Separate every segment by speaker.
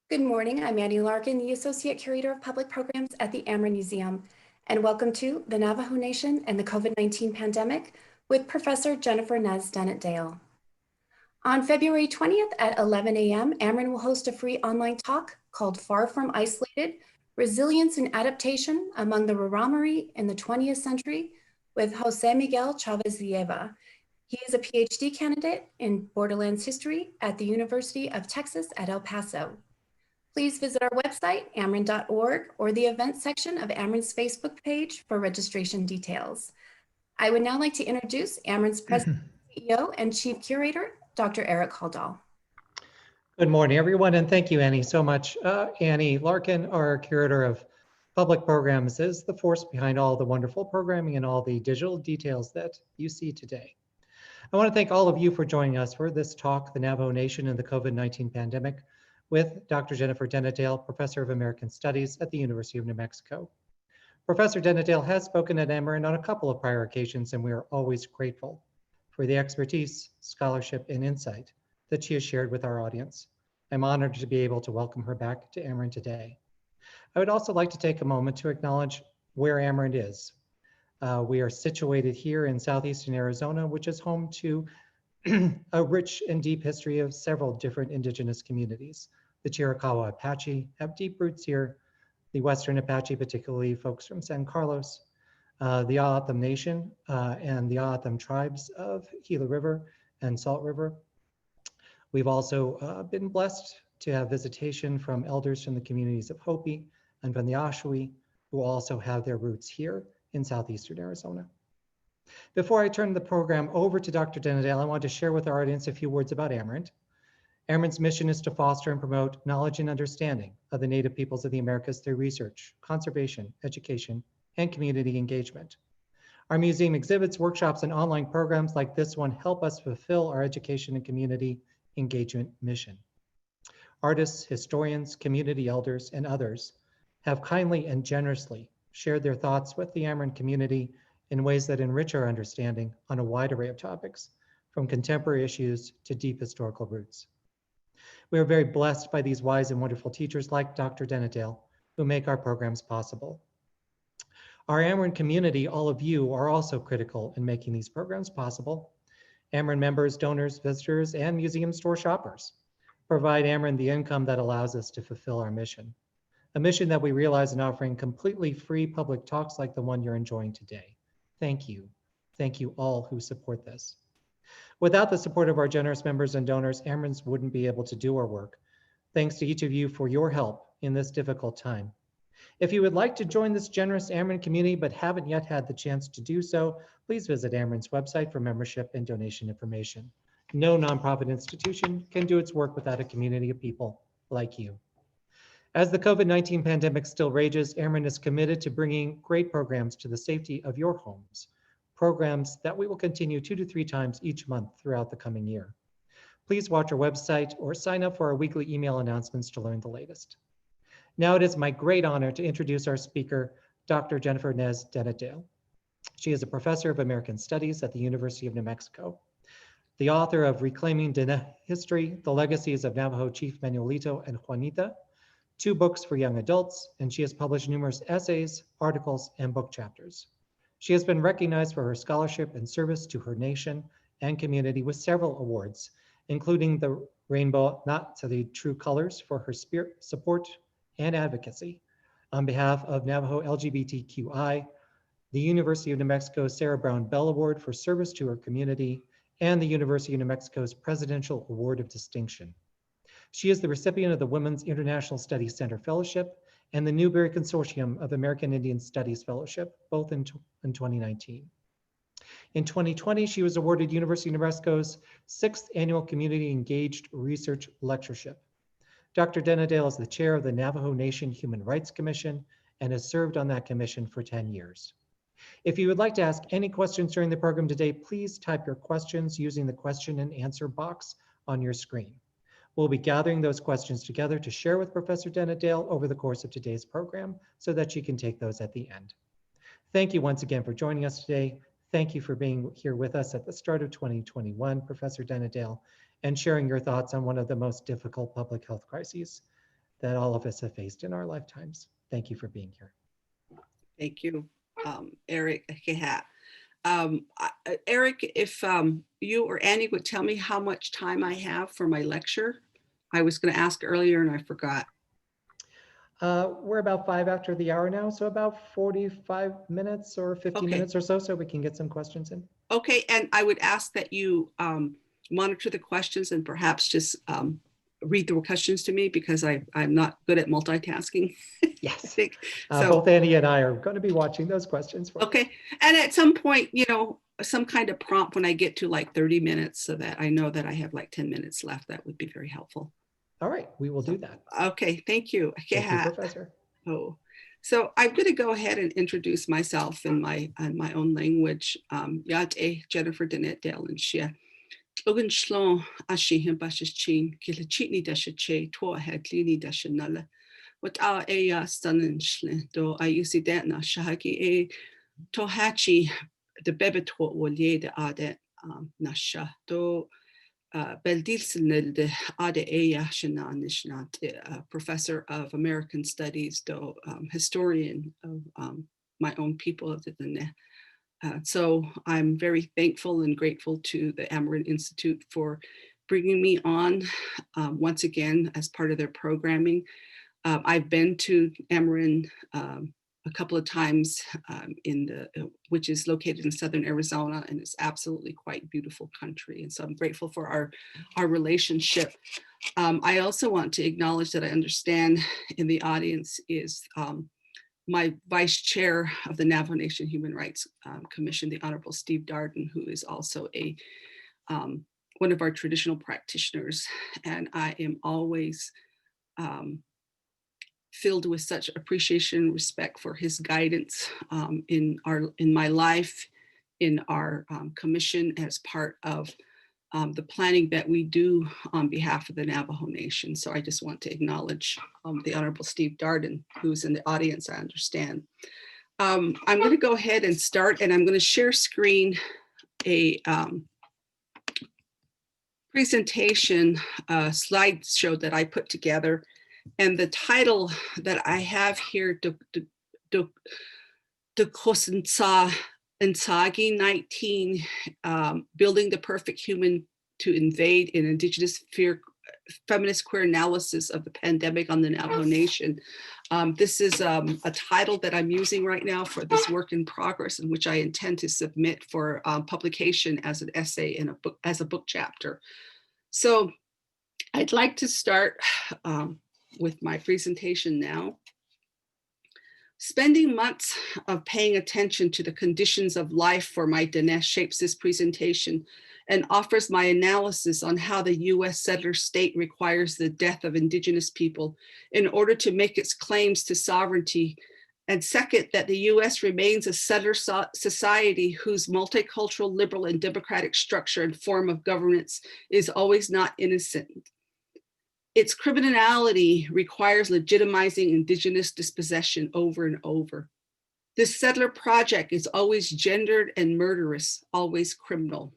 Speaker 1: Good morning, I'm Annie Larkin, the Associate Curator of Public Programs at the Amerind Museum, and welcome to the Navajo Nation and the COVID-19 Pandemic with Professor Jennifer Nez Denetdale. On February 20th at 11 a.m., Amerind will host a free online talk called Far From Isolated, Resilience and Adaptation Among the Raramuri in the 20th Century with Jose Miguel Chavez Lieva. He is a PhD candidate in Borderlands History at the University of Texas at El Paso. Please visit our website, amerind.org, or the events section of Amerind's Facebook page for registration details. I would now like to introduce Amerind's President, CEO, and Chief Curator, Dr. Eric Haldal.
Speaker 2: Good morning, everyone, and thank you, Annie, so much. Annie Larkin, our Curator of Public Programs, is the force behind all the wonderful programming and all the digital details that you see today. I want to thank all of you for joining us for this talk, The Navajo Nation and the COVID-19 Pandemic, with Dr. Jennifer Denetdale, Professor of American Studies at the University of New Mexico. Professor Denetdale has spoken at Amerind on a couple of prior occasions, and we are always grateful for the expertise, scholarship, and insight that she has shared with our audience. I'm honored to be able to welcome her back to Amerind today. I would also like to take a moment to acknowledge where Amerind is. We are situated here in southeastern Arizona, which is home to a rich and deep history of several different indigenous communities. The Chiricahua Apache have deep roots here. The Western Apache, particularly folks from San Carlos, the O'odham Nation and the O'odham tribes of Gila River and Salt River. We've also been blessed to have visitation from elders from the communities of Hopi and from the Oshawi, who also have their roots here in southeastern Arizona. Before I turn the program over to Dr. Denetdale, I want to share with our audience a few words about Amerind. Amerind's mission is to foster and promote knowledge and understanding of the Native peoples of the Americas through research, conservation, education, and community engagement. Our museum exhibits, workshops, and online programs like this one help us fulfill our education and community engagement mission. Artists, historians, community elders, and others have kindly and generously shared their thoughts with the Amerind community in ways that enrich our understanding on a wide array of topics, from contemporary issues to deep historical roots. We are very blessed by these wise and wonderful teachers like Dr. Denetdale, who make our programs possible. Our Amerind community, all of you, are also critical in making these programs possible. Amerind members, donors, visitors, and museum store shoppers provide Amerind the income that allows us to fulfill our mission, a mission that we realize in offering completely free public talks like the one you're enjoying today. Thank you. Thank you all who support this. Without the support of our generous members and donors, Amerind wouldn't be able to do our work. Thanks to each of you for your help in this difficult time. If you would like to join this generous Amerind community but haven't yet had the chance to do so, please visit Amerind's website for membership and donation information. No nonprofit institution can do its work without a community of people like you. As the COVID-19 pandemic still rages, Amerind is committed to bringing great programs to the safety of your homes, programs that we will continue 2 to 3 times each month throughout the coming year. Please watch our website or sign up for our weekly email announcements to learn the latest. Now it is my great honor to introduce our speaker, Dr. Jennifer Nez Denetdale. She is a professor of American Studies at the University of New Mexico, the author of Reclaiming Diné History, The Legacies of Navajo Chief Manuelito and Juanita, 2 books for young adults, and she has published numerous essays, articles, and book chapters. She has been recognized for her scholarship and service to her nation and community with several awards, including the Rainbow Naatsiilid True Colors for her spirit, support, and advocacy on behalf of Navajo LGBTQI, the University of New Mexico's Sarah Brown Belle Award for service to her community, and the University of New Mexico's Presidential Award of Distinction. She is the recipient of the Women's International Studies Center Fellowship and the Newberry Consortium of American Indian Studies Fellowship, both in 2019. In 2020, she was awarded University of New Mexico's 6th Annual Community Engaged Research Lectureship. Dr. Denetdale is the chair of the Navajo Nation Human Rights Commission and has served on that commission for 10 years. If you would like to ask any questions during the program today, please type your questions using the question and answer box on your screen. We'll be gathering those questions together to share with Professor Denetdale over the course of today's program so that she can take those at the end. Thank you once again for joining us today. Thank you for being here with us at the start of 2021, Professor Denetdale, and sharing your thoughts on one of the most difficult public health crises that all of us have faced in our lifetimes. Thank you for being here.
Speaker 3: Thank you, Eric. Eric, if you or Annie would tell me how much time I have for my lecture. I was going to ask earlier and I forgot.
Speaker 2: We're about 5 after the hour now, so about 45 minutes or 50 minutes or so we can get some questions in.
Speaker 3: Okay, and I would ask that you monitor the questions and perhaps just read the questions to me, because I'm not good at multitasking.
Speaker 2: Yes.
Speaker 3: So,
Speaker 2: both Annie and I are going to be watching those questions for
Speaker 3: okay, and at some point, you know, some kind of prompt when I get to like 30 minutes so that I know that I have like 10 minutes left. That would be very helpful.
Speaker 2: All right, we will do that.
Speaker 3: Okay, thank you.
Speaker 2: Thank you, Professor.
Speaker 3: Oh, so I'm going to go ahead and introduce myself in my own language. Yate Jennifer Denetdale and Shia. Ogun Shlon Ashihim Bashichin, Kilachini Dashache, Tor Hadlini Dashanala. What our Aya Stunin Shlin, though I use it na Shahaki a Tohachi, the Bebetor Wolie the Ade Nasha, though. Beldilsen de Ade Eya Shana Nishnat, professor of American Studies, though historian of my own people of the Diné. So I'm very thankful and grateful to the Amerind Institute for bringing me on once again as part of their programming. I've been to Amerind a couple of times which is located in southern Arizona, and it's absolutely quite beautiful country. And so I'm grateful for our relationship. I also want to acknowledge that I understand in the audience is my vice chair of the Navajo Nation Human Rights Commission, the Honorable Steve Darden, who is also one of our traditional practitioners. And I am always filled with such appreciation and respect for his guidance in my life, in our commission, as part of the planning that we do on behalf of the Navajo Nation. So I just want to acknowledge the Honorable Steve Darden, who's in the audience, I understand. I'm going to go ahead and start, and I'm going to share screen a presentation slideshow that I put together. And the title that I have here, De Kosensa Nsagi 19, Building the Perfect Human to Invade an Indigenous Feminist Queer Analysis of the Pandemic on the Navajo Nation. This is a title that I'm using right now for this work in progress, in which I intend to submit for publication as an essay in a book, as a book chapter. So I'd like to start with my presentation now. Spending months of paying attention to the conditions of life for my Diné shapes this presentation and offers my analysis on how the US settler state requires the death of Indigenous people in order to make its claims to sovereignty. And second, that the US remains a settler society whose multicultural, liberal, and democratic structure and form of governance is always not innocent. Its criminality requires legitimizing Indigenous dispossession over and over. This settler project is always gendered and murderous, always criminal.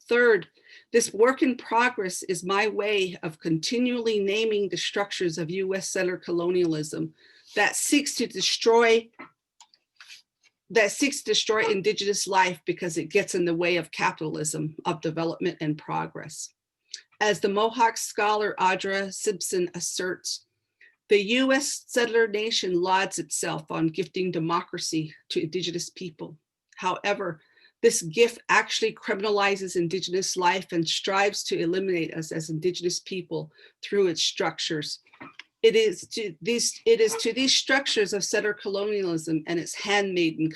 Speaker 3: Third, this work in progress is my way of continually naming the structures of US settler colonialism that seeks to destroy Indigenous life because it gets in the way of capitalism, of development and progress. As the Mohawk scholar Audra Simpson asserts, the US settler nation lauds itself on gifting democracy to Indigenous people. However, this gift actually criminalizes Indigenous life and strives to eliminate us as Indigenous people through its structures. It is to these structures of settler colonialism and its handmaiden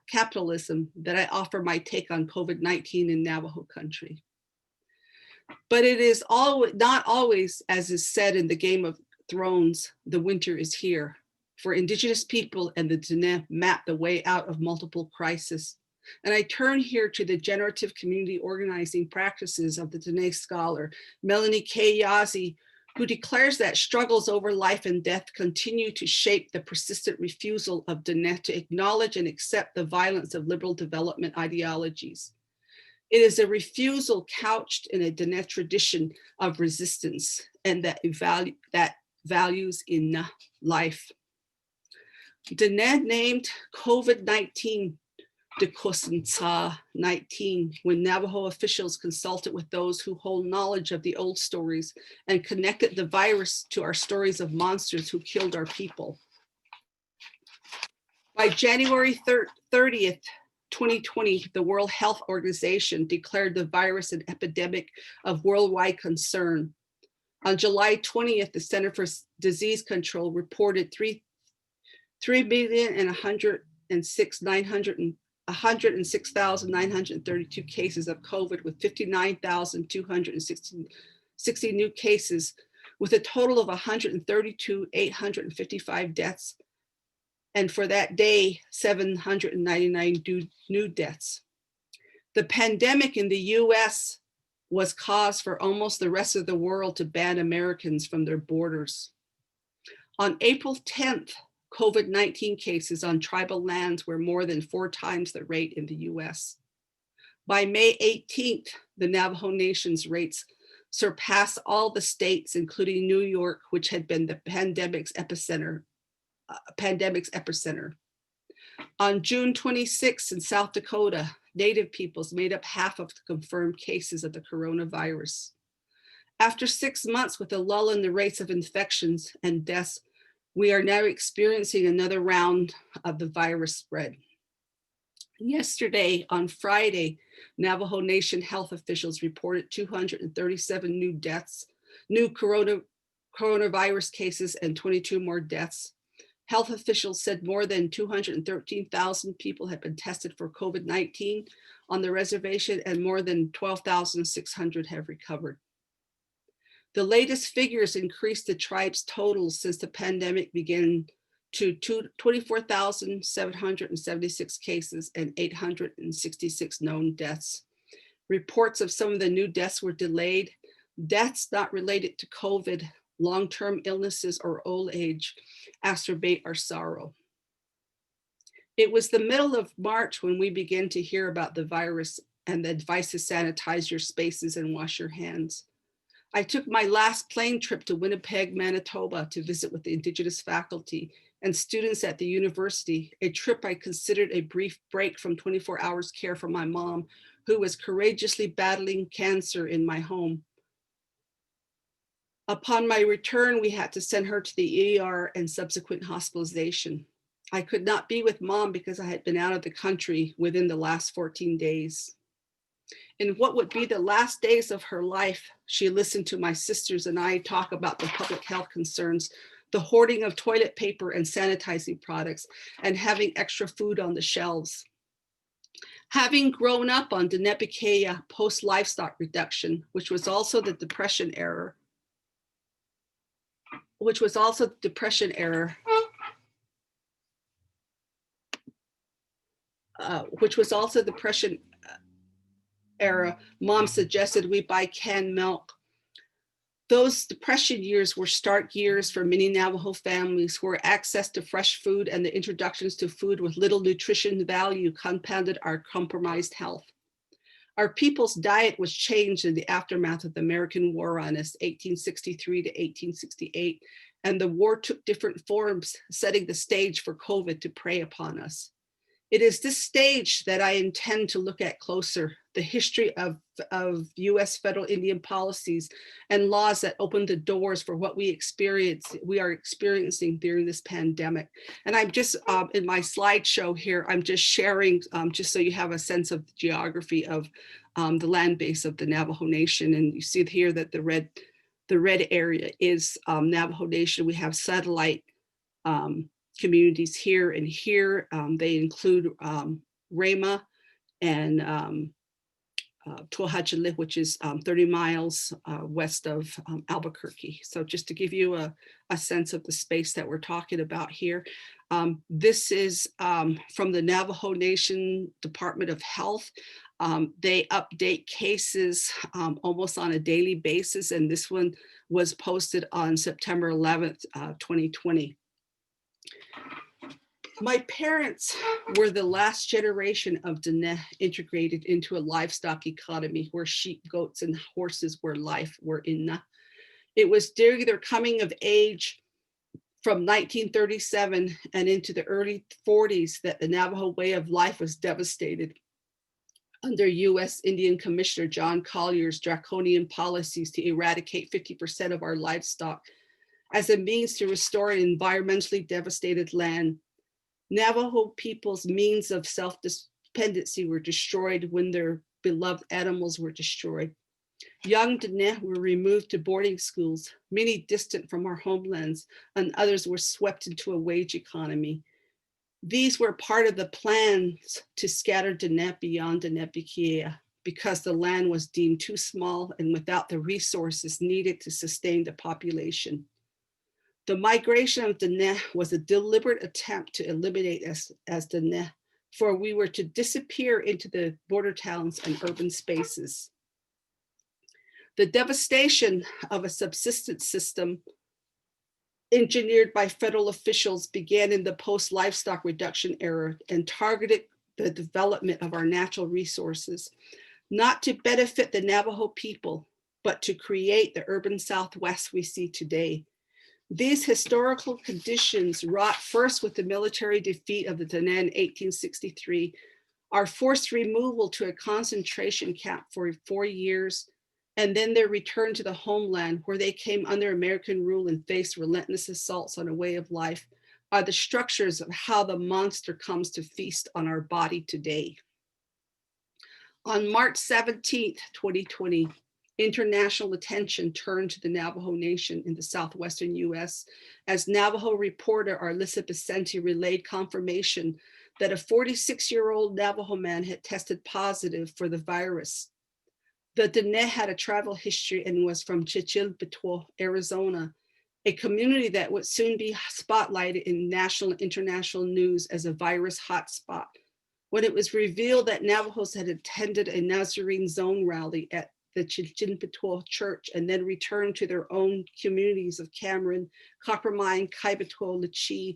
Speaker 3: capitalism that I offer my take on COVID-19 in Navajo country. But it is not always, as is said in the Game of Thrones, the winter is here. For Indigenous people and the Diné map the way out of multiple crises. And I turn here to the generative community organizing practices of the Diné scholar, Melanie K. Yazzie, who declares that struggles over life and death continue to shape the persistent refusal of Diné to acknowledge and accept the violence of liberal development ideologies. It is a refusal couched in a Diné tradition of resistance and that values in life. Diné named COVID-19 19 when Navajo officials consulted with those who hold knowledge of the old stories and connected the virus to our stories of monsters who killed our people. By January 30th, 2020, the World Health Organization declared the virus an epidemic of worldwide concern. On July 20th, the Center for Disease Control reported 106,932 cases of COVID, with 59,260 new cases, with a total of 132,855 deaths. And for that day, 799 new deaths. The pandemic in the US was cause for almost the rest of the world to ban Americans from their borders. On April 10th, COVID-19 cases on tribal lands were more than 4 times the rate in the US. By May 18th, the Navajo Nation's rates surpassed all the states, including New York, which had been the pandemic's epicenter. On June 26th in South Dakota, Native peoples made up half of the confirmed cases of the coronavirus. After 6 months with a lull in the rates of infections and deaths, we are now experiencing another round of the virus spread. Yesterday, on Friday, Navajo Nation health officials reported 237 new deaths, new coronavirus cases, and 22 more deaths. Health officials said more than 213,000 people had been tested for COVID-19 on the reservation, and more than 12,600 have recovered. The latest figures increased the tribe's totals since the pandemic began to 24,776 cases and 866 known deaths. Reports of some of the new deaths were delayed. Deaths not related to COVID, long-term illnesses, or old age exacerbate our sorrow. It was the middle of March when we began to hear about the virus and the advice to sanitize your spaces and wash your hands. I took my last plane trip to Winnipeg, Manitoba to visit with the Indigenous faculty and students at the university, a trip I considered a brief break from 24 hours care for my mom, who was courageously battling cancer in my home. Upon my return, we had to send her to the ER and subsequent hospitalization. I could not be with Mom because I had been out of the country within the last 14 days. In what would be the last days of her life, she listened to my sisters and I talk about the public health concerns, the hoarding of toilet paper and sanitizing products, and having extra food on the shelves. Having grown up on Diné post-livestock reduction, which was also the Depression era, Mom suggested we buy canned milk. Those Depression years were stark years for many Navajo families where access to fresh food and the introductions to food with little nutrition value compounded our compromised health. Our people's diet was changed in the aftermath of the American War on us, 1863 to 1868, and the war took different forms, setting the stage for COVID to prey upon us. It is this stage that I intend to look at closer, the history of US federal Indian policies and laws that opened the doors for what we are experiencing during this pandemic. And I'm just, in my slideshow here, I'm just sharing, just so you have a sense of the geography of the land base of the Navajo Nation. And you see here that the red area is Navajo Nation. We have satellite communities here and here. They include Rama and Tuahachalik, which is 30 miles west of Albuquerque. So just to give you a sense of the space that we're talking about here. This is from the Navajo Nation Department of Health. They update cases almost on a daily basis, and this one was posted on September 11th, 2020. My parents were the last generation of Diné integrated into a livestock economy where sheep, goats, and horses were life, were inna. It was during their coming of age from 1937 and into the early 40s that the Navajo way of life was devastated under US Indian Commissioner John Collier's draconian policies to eradicate 50% of our livestock as a means to restore an environmentally devastated land. Navajo people's means of self-dependency were destroyed when their beloved animals were destroyed. Young Diné were removed to boarding schools, many distant from our homelands, and others were swept into a wage economy. These were part of the plans to scatter Diné beyond Denetdale because the land was deemed too small and without the resources needed to sustain the population. The migration of Diné was a deliberate attempt to eliminate us as Diné, for we were to disappear into the border towns and urban spaces. The devastation of a subsistence system engineered by federal officials began in the post-livestock reduction era and targeted the development of our natural resources, not to benefit the Navajo people, but to create the urban Southwest we see today. These historical conditions, wrought first with the military defeat of the Diné in 1863, our forced removal to a concentration camp for 4 years, and then their return to the homeland where they came under American rule and faced relentless assaults on a way of life, are the structures of how the monster comes to feast on our body today. On March 17th, 2020, international attention turned to the Navajo Nation in the southwestern US as Navajo reporter Arlissa Vicente relayed confirmation that a 46-year-old Navajo man had tested positive for the virus. The Diné had a travel history and was from Chichilpetwa, Arizona, a community that would soon be spotlighted in national and international news as a virus hotspot, when it was revealed that Navajos had attended a Nazarene Zone rally at the Chichilpetwa Church and then returned to their own communities of Cameron, Coppermine, Kaibetwa, Lecce,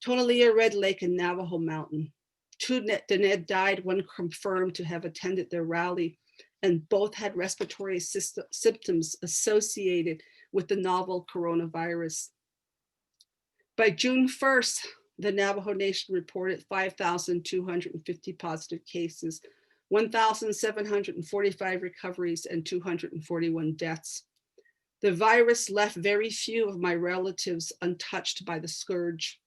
Speaker 3: Tonalea, Red Lake, and Navajo Mountain. 2 Diné died, one confirmed to have attended their rally, and both had respiratory symptoms associated with the novel coronavirus. By June 1st, the Navajo Nation reported 5,250 positive cases, 1,745 recoveries, and 241 deaths. The virus left very few of my relatives untouched by the scourge.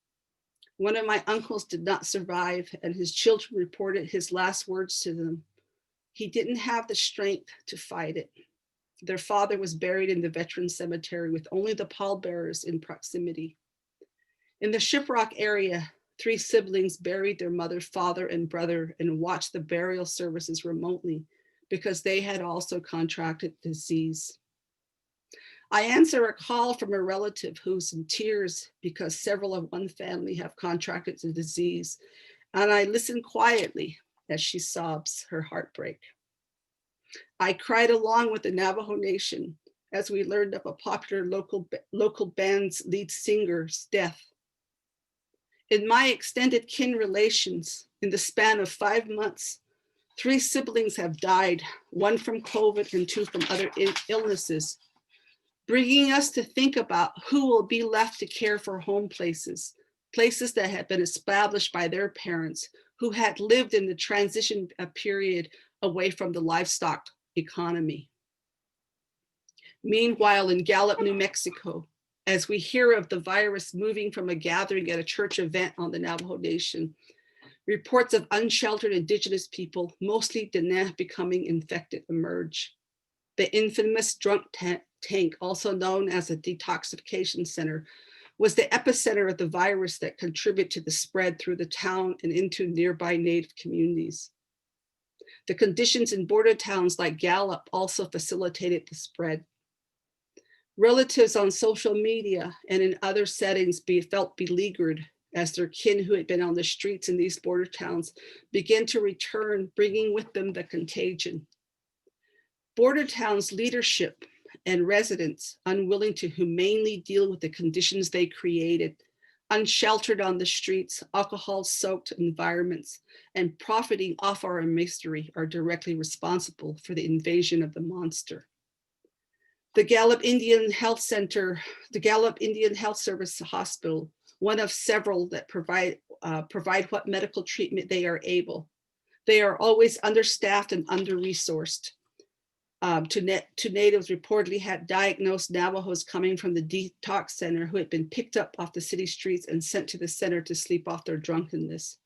Speaker 3: One of my uncles did not survive, and his children reported his last words to them. He didn't have the strength to fight it. Their father was buried in the veteran cemetery with only the pallbearers in proximity. In the Shiprock area, 3 siblings buried their mother, father, and brother and watched the burial services remotely because they had also contracted disease. I answer a call from a relative who's in tears because several of one family have contracted the disease, and I listen quietly as she sobs her heartbreak. I cried along with the Navajo Nation as we learned of a popular local band's lead singer's death. In my extended kin relations, in the span of 5 months, 3 siblings have died, 1 from COVID and 2 from other illnesses, bringing us to think about who will be left to care for home places, places that had been established by their parents who had lived in the transition period away from the livestock economy. Meanwhile, in Gallup, New Mexico, as we hear of the virus moving from a gathering at a church event on the Navajo Nation, reports of unsheltered indigenous people, mostly Diné, becoming infected emerge. The infamous drunk tank, also known as a detoxification center, was the epicenter of the virus that contributed to the spread through the town and into nearby Native communities. The conditions in border towns like Gallup also facilitated the spread. Relatives on social media and in other settings felt beleaguered as their kin who had been on the streets in these border towns began to return, bringing with them the contagion. Border towns' leadership and residents, unwilling to humanely deal with the conditions they created, unsheltered on the streets, alcohol-soaked environments, and profiting off our misery, are directly responsible for the invasion of the monster. The Gallup Indian Health Center, the Gallup Indian Health Service Hospital, one of several that provide what medical treatment they are able. They are always understaffed and under-resourced. Two natives reportedly had diagnosed Navajos coming from the detox center who had been picked up off the city streets and sent to the center to sleep off their drunkenness.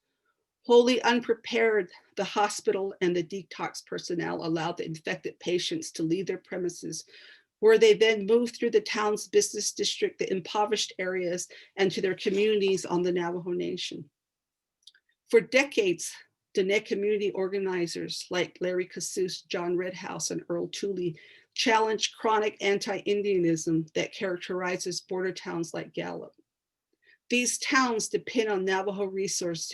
Speaker 3: Wholly unprepared, the hospital and the detox personnel allowed the infected patients to leave their premises, where they then moved through the town's business district, the impoverished areas, and to their communities on the Navajo Nation. For decades, Diné community organizers like Larry Casus, John Redhouse, and Earl Tooley challenged chronic anti-Indianism that characterizes border towns like Gallup. These towns depend on Navajo resources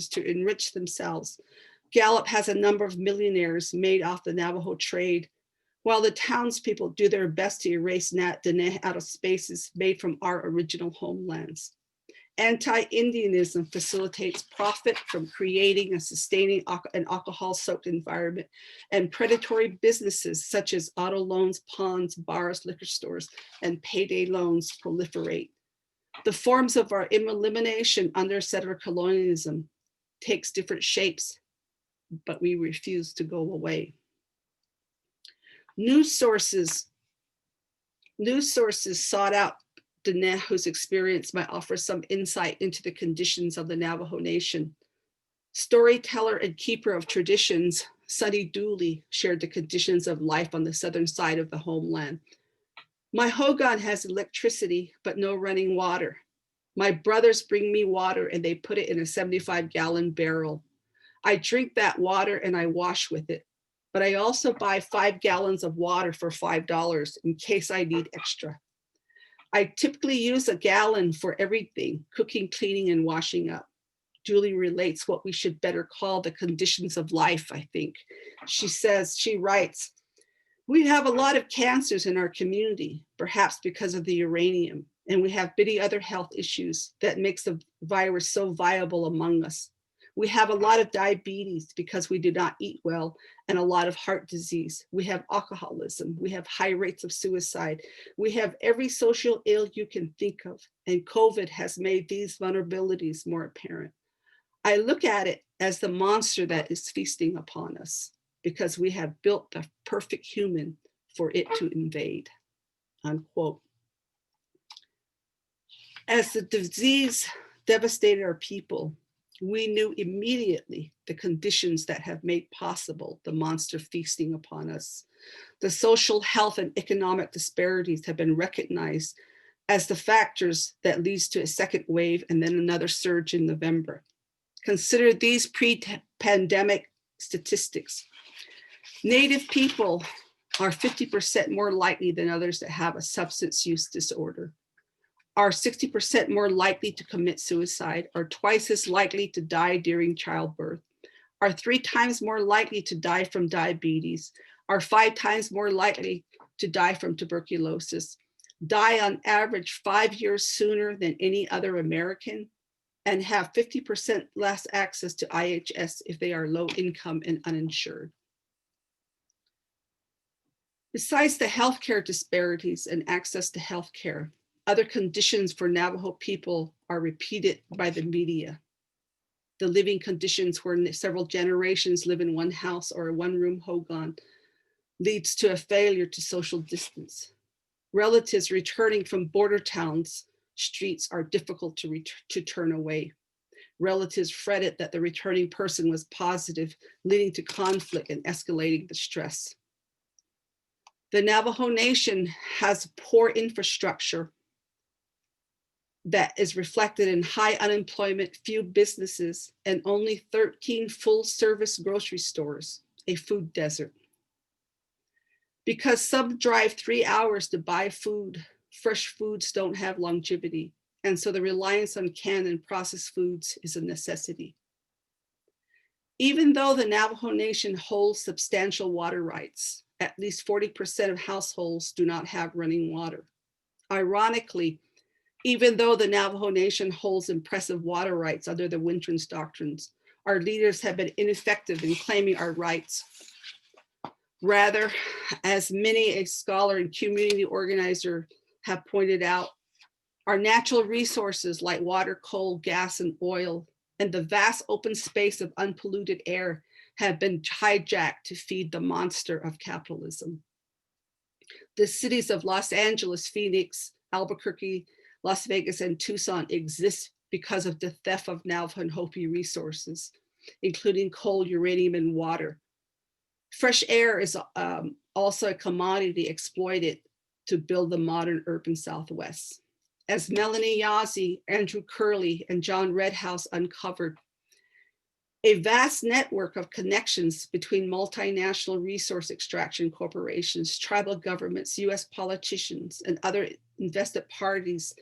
Speaker 3: to enrich themselves. Gallup has a number of millionaires made off the Navajo trade, while the townspeople do their best to erase Diné out of spaces made from our original homelands. Anti-Indianism facilitates profit from creating and sustaining an alcohol-soaked environment, and predatory businesses such as auto loans, pawns, bars, liquor stores, and payday loans proliferate. The forms of our elimination under settler colonialism takes different shapes, but we refuse to go away. News sources sought out Diné, whose experience might offer some insight into the conditions of the Navajo Nation. Storyteller and keeper of traditions, Sonny Dooley, shared the conditions of life on the southern side of the homeland. My hogan has electricity, but no running water. My brothers bring me water and they put it in a 75-gallon barrel. I drink that water and I wash with it, but I also buy 5 gallons of water for $5 in case I need extra. I typically use a gallon for everything, cooking, cleaning, and washing up. Julie relates what we should better call the conditions of life, I think. She writes, we have a lot of cancers in our community, perhaps because of the uranium, and we have many other health issues that makes the virus so viable among us. We have a lot of diabetes because we do not eat well, and a lot of heart disease. We have alcoholism. We have high rates of suicide. We have every social ill you can think of, and COVID has made these vulnerabilities more apparent. I look at it as the monster that is feasting upon us because we have built the perfect human for it to invade, unquote. As the disease devastated our people, we knew immediately the conditions that have made possible the monster feasting upon us. The social, health, and economic disparities have been recognized as the factors that leads to a second wave and then another surge in November. Consider these pre-pandemic statistics. Native people are 50% more likely than others that have a substance use disorder, are 60% more likely to commit suicide, are twice as likely to die during childbirth, are 3 times more likely to die from diabetes, are 5 times more likely to die from tuberculosis, die on average 5 years sooner than any other American, and have 50% less access to IHS if they are low income and uninsured. Besides the healthcare disparities and access to healthcare, other conditions for Navajo people are repeated by the media. The living conditions where several generations live in one house or a one-room hogan leads to a failure to social distance. Relatives returning from border towns streets are difficult to turn away. Relatives fretted that the returning person was positive, leading to conflict and escalating the stress. The Navajo Nation has poor infrastructure that is reflected in high unemployment, few businesses, and only 13 full-service grocery stores, a food desert. Because some drive 3 hours to buy food, fresh foods don't have longevity, and so the reliance on canned and processed foods is a necessity. Even though the Navajo Nation holds substantial water rights, at least 40% of households do not have running water. Ironically, even though the Navajo Nation holds impressive water rights under the Wintron's doctrines, our leaders have been ineffective in claiming our rights. Rather, as many a scholar and community organizer have pointed out, our natural resources like water, coal, gas, and oil, and the vast open space of unpolluted air have been hijacked to feed the monster of capitalism. The cities of Los Angeles, Phoenix, Albuquerque, Las Vegas, and Tucson exist because of the theft of Navajo and Hopi resources, including coal, uranium, and water. Fresh air is also a commodity exploited to build the modern urban Southwest. As Melanie Yazzie, Andrew Curley, and John Redhouse uncovered, a vast network of connections between multinational resource extraction corporations, tribal governments, US politicians, and other invested parties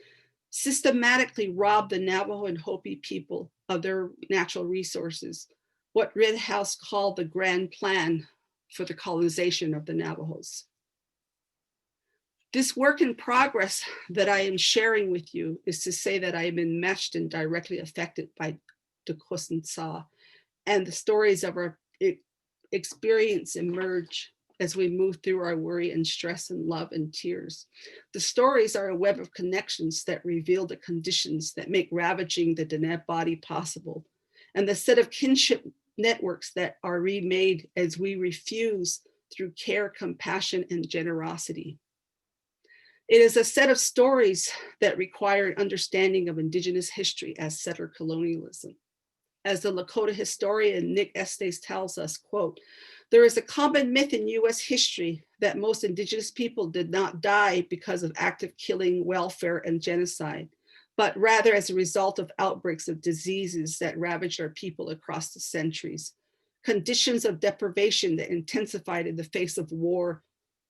Speaker 3: systematically rob the Navajo and Hopi people of their natural resources, what Redhouse called the grand plan for the colonization of the Navajos. This work in progress that I am sharing with you is to say that I am enmeshed and directly affected by the Kosinsa, and the stories of our experience emerge as we move through our worry and stress and love and tears. The stories are a web of connections that reveal the conditions that make ravaging the Diné body possible, and the set of kinship networks that are remade as we refuse through care, compassion, and generosity. It is a set of stories that require an understanding of Indigenous history as settler colonialism. As the Lakota historian Nick Estes tells us, quote, "There is a common myth in US history that most Indigenous people did not die because of active killing, welfare, and genocide, but rather as a result of outbreaks of diseases that ravaged our people across the centuries. Conditions of deprivation that intensified in the face of war,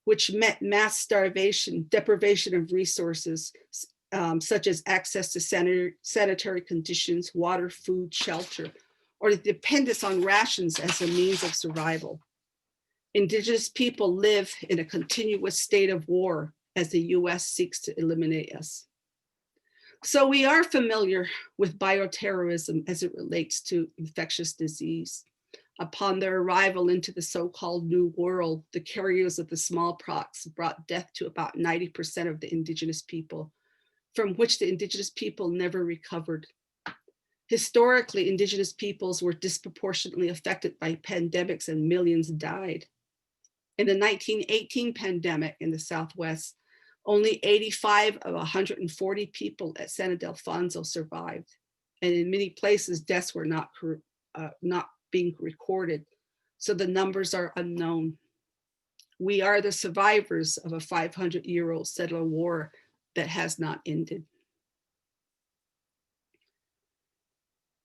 Speaker 3: which meant mass starvation, deprivation of resources, such as access to sanitary conditions, water, food, shelter, or the dependence on rations as a means of survival. Indigenous people live in a continuous state of war as the US seeks to eliminate us." So we are familiar with bioterrorism as it relates to infectious disease. Upon their arrival into the so-called New World, the carriers of the smallpox brought death to about 90% of the Indigenous people, from which the Indigenous people never recovered. Historically, Indigenous peoples were disproportionately affected by pandemics and millions died. In the 1918 pandemic in the Southwest, only 85 of 140 people at San Ildefonso survived. And in many places, deaths were not being recorded, so the numbers are unknown. We are the survivors of a 500-year-old settler war that has not ended.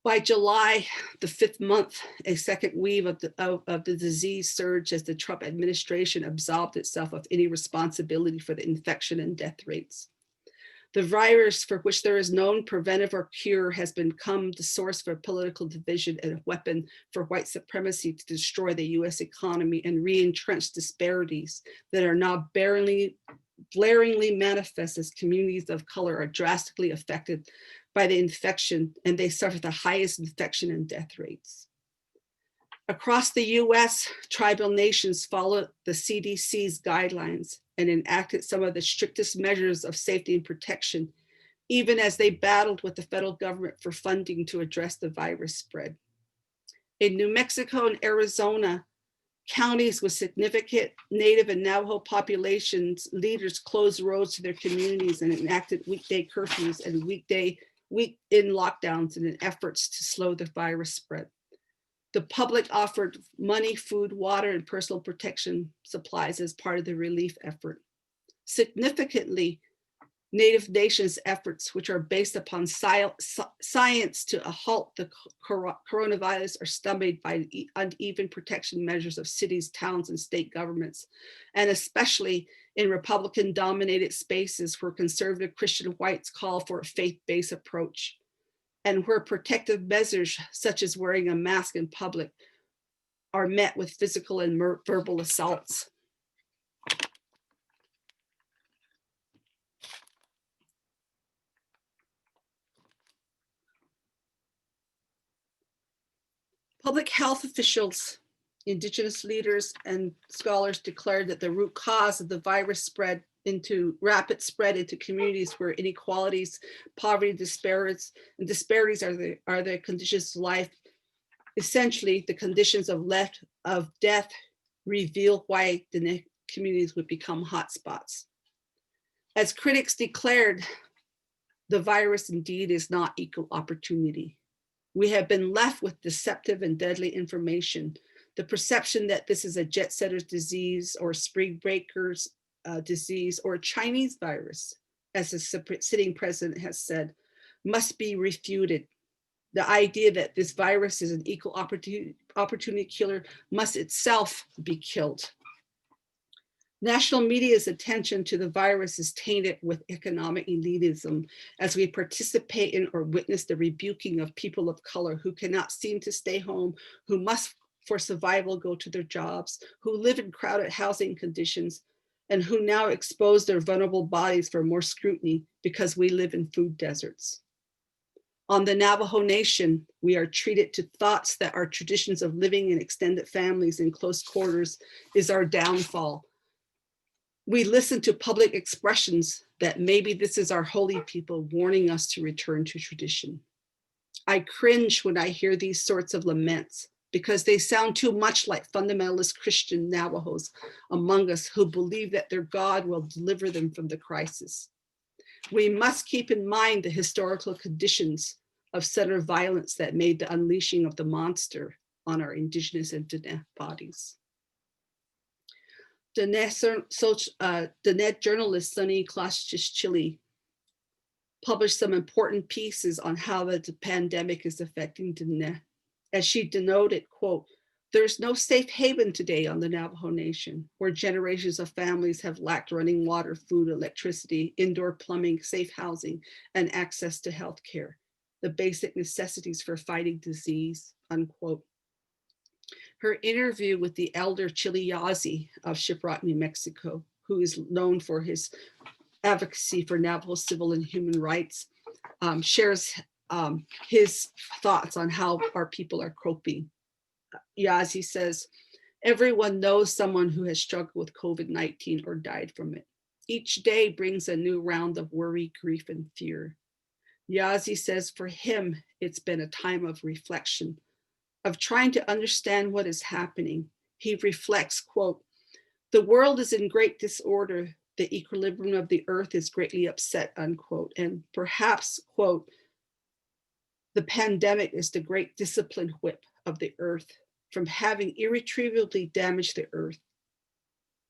Speaker 3: By July, the 5th month, a second wave of the disease surged as the Trump administration absolved itself of any responsibility for the infection and death rates. The virus, for which there is known preventive or cure, has become the source for political division and a weapon for white supremacy to destroy the US economy and re-entrench disparities that are now blaringly manifest as communities of color are drastically affected by the infection, and they suffer the highest infection and death rates. Across the US, tribal nations followed the CDC's guidelines and enacted some of the strictest measures of safety and protection, even as they battled with the federal government for funding to address the virus spread. In New Mexico and Arizona, counties with significant Native and Navajo populations, leaders closed roads to their communities and enacted weekday curfews and weekend lockdowns in efforts to slow the virus spread. The public offered money, food, water, and personal protection supplies as part of the relief effort. Significantly, Native nations' efforts, which are based upon science to halt the coronavirus, are stymied by uneven protection measures of cities, towns, and state governments, and especially in Republican-dominated spaces where conservative Christian whites call for a faith-based approach, and where protective measures such as wearing a mask in public are met with physical and verbal assaults. Public health officials Indigenous leaders and scholars declared that the root cause of the virus rapid spread into communities where inequalities, poverty, disparities are the conditions of life. Essentially, the conditions of death reveal why the communities would become hotspots. As critics declared, the virus indeed is not equal opportunity. We have been left with deceptive and deadly information. The perception that this is a jet setter's disease or spring breakers disease or a Chinese virus, as the sitting president has said, must be refuted. The idea that this virus is an equal opportunity killer must itself be killed. National media's attention to the virus is tainted with economic elitism as we participate in or witness the rebuking of people of color who cannot seem to stay home, who must for survival go to their jobs, who live in crowded housing conditions, and who now expose their vulnerable bodies for more scrutiny because we live in food deserts. On the Navajo Nation, we are treated to thoughts that our traditions of living in extended families in close quarters is our downfall. We listen to public expressions that maybe this is our holy people warning us to return to tradition. I cringe when I hear these sorts of laments because they sound too much like fundamentalist Christian Navajos among us who believe that their God will deliver them from the crisis. We must keep in mind the historical conditions of settler violence that made the unleashing of the monster on our Indigenous and Diné bodies. Diné journalist Sunny Chile published some important pieces on how the pandemic is affecting Diné. As she denoted, quote, "There's no safe haven today on the Navajo Nation, where generations of families have lacked running water, food, electricity, indoor plumbing, safe housing, and access to health care, the basic necessities for fighting disease," unquote. Her interview with the elder Chiliyazi of Shiprock, New Mexico, who is known for his advocacy for Navajo civil and human rights, shares his thoughts on how our people are coping. Yazi says, "Everyone knows someone who has struggled with COVID-19 or died from it. Each day brings a new round of worry, grief, and fear." Yazi says for him, it's been a time of reflection, of trying to understand what is happening. He reflects, quote, "The world is in great disorder. The equilibrium of the earth is greatly upset," unquote. And perhaps, quote, "The pandemic is the great discipline whip of the earth from having irretrievably damaged the earth.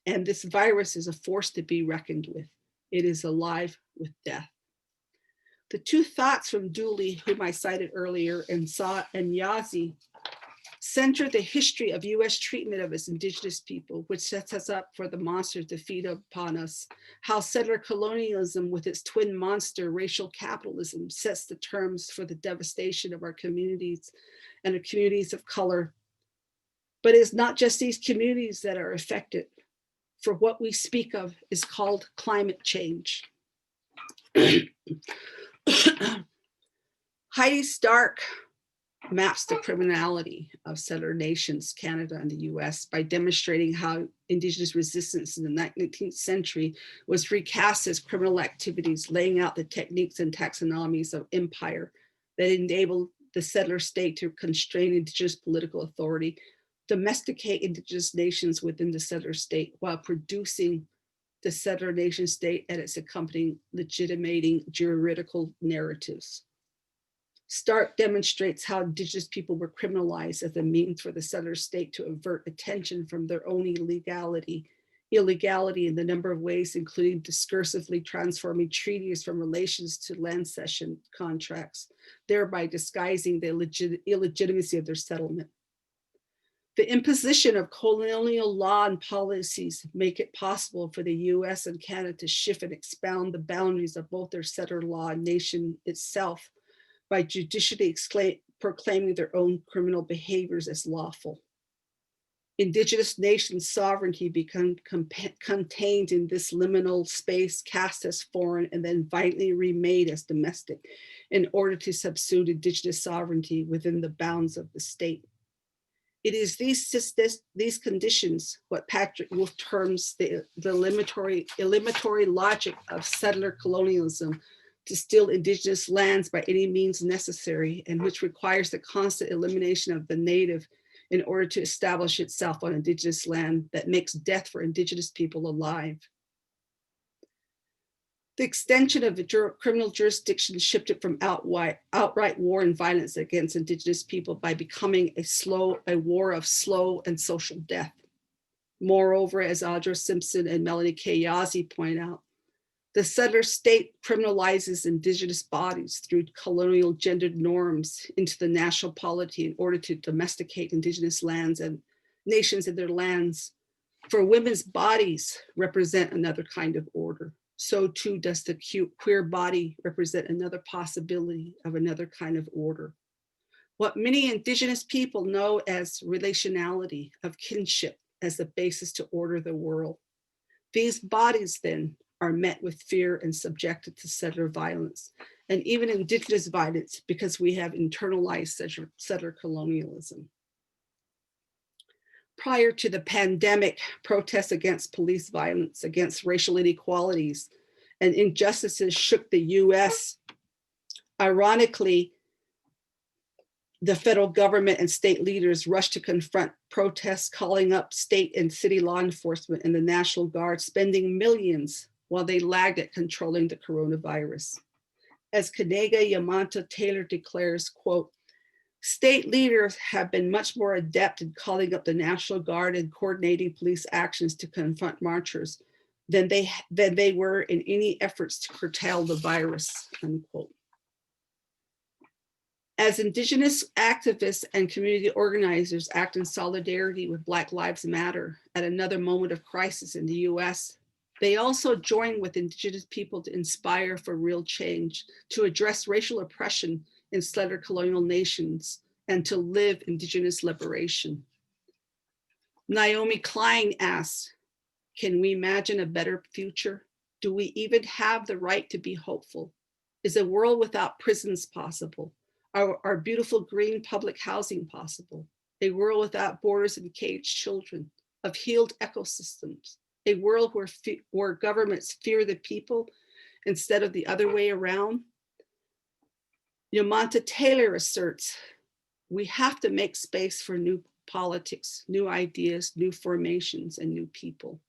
Speaker 3: And this virus is a force to be reckoned with. It is alive with death." The two thoughts from Dooley, whom I cited earlier, and Yazi, center the history of US treatment of its Indigenous people, which sets us up for the monster to feed upon us, how settler colonialism with its twin monster, racial capitalism, sets the terms for the devastation of our communities and the communities of color. But it's not just these communities that are affected, for what we speak of is called climate change. Heidi Stark maps the criminality of settler nations, Canada and the US, by demonstrating how Indigenous resistance in the 19th century was recast as criminal activities, laying out the techniques and taxonomies of empire that enabled the settler state to constrain Indigenous political authority, domesticate Indigenous nations within the settler state, while producing the settler nation state and its accompanying legitimating juridical narratives. Stark demonstrates how Indigenous people were criminalized as a means for the settler state to avert attention from their own illegality in the number of ways, including discursively transforming treaties from relations to land cession contracts, thereby disguising the illegitimacy of their settlement. The imposition of colonial law and policies make it possible for the US and Canada to shift and expound the boundaries of both their settler law and nation itself by judicially proclaiming their own criminal behaviors as lawful. Indigenous nations' sovereignty become contained in this liminal space, cast as foreign and then violently remade as domestic in order to subsume Indigenous sovereignty within the bounds of the state. It is these conditions, what Patrick Wolf terms the eliminatory logic of settler colonialism, to steal indigenous lands by any means necessary, and which requires the constant elimination of the native in order to establish itself on indigenous land, that makes death for indigenous people alive. The extension of the criminal jurisdiction shifted from outright war and violence against indigenous people by becoming a war of slow and social death. Moreover, as Audra Simpson and Melanie K. Yazzie point out, the settler state criminalizes indigenous bodies through colonial gendered norms into the national polity in order to domesticate indigenous lands and nations and their lands. For women's bodies represent another kind of order. So too does the queer body represent another possibility of another kind of order. What many indigenous people know as relationality, of kinship, as the basis to order the world. These bodies then are met with fear and subjected to settler violence, and even indigenous violence, because we have internalized settler colonialism. Prior to the pandemic, protests against police violence, against racial inequalities and injustices shook the US. Ironically, the federal government and state leaders rushed to confront protests, calling up state and city law enforcement and the National Guard, spending millions while they lagged at controlling the coronavirus. As Kanega Yamanta Taylor declares, quote, "State leaders have been much more adept in calling up the National Guard and coordinating police actions to confront marchers than they were in any efforts to curtail the virus," unquote. As Indigenous activists and community organizers act in solidarity with Black Lives Matter at another moment of crisis in the US, they also join with Indigenous people to inspire for real change, to address racial oppression in settler colonial nations, and to live Indigenous liberation. Naomi Klein asks, can we imagine a better future? Do we even have the right to be hopeful? Is a world without prisons possible? Are beautiful green public housing possible? A world without borders and caged children, of healed ecosystems, a world where governments fear the people instead of the other way around? Yamanta Taylor asserts, we have to make space for new politics, new ideas, new formations, and new people.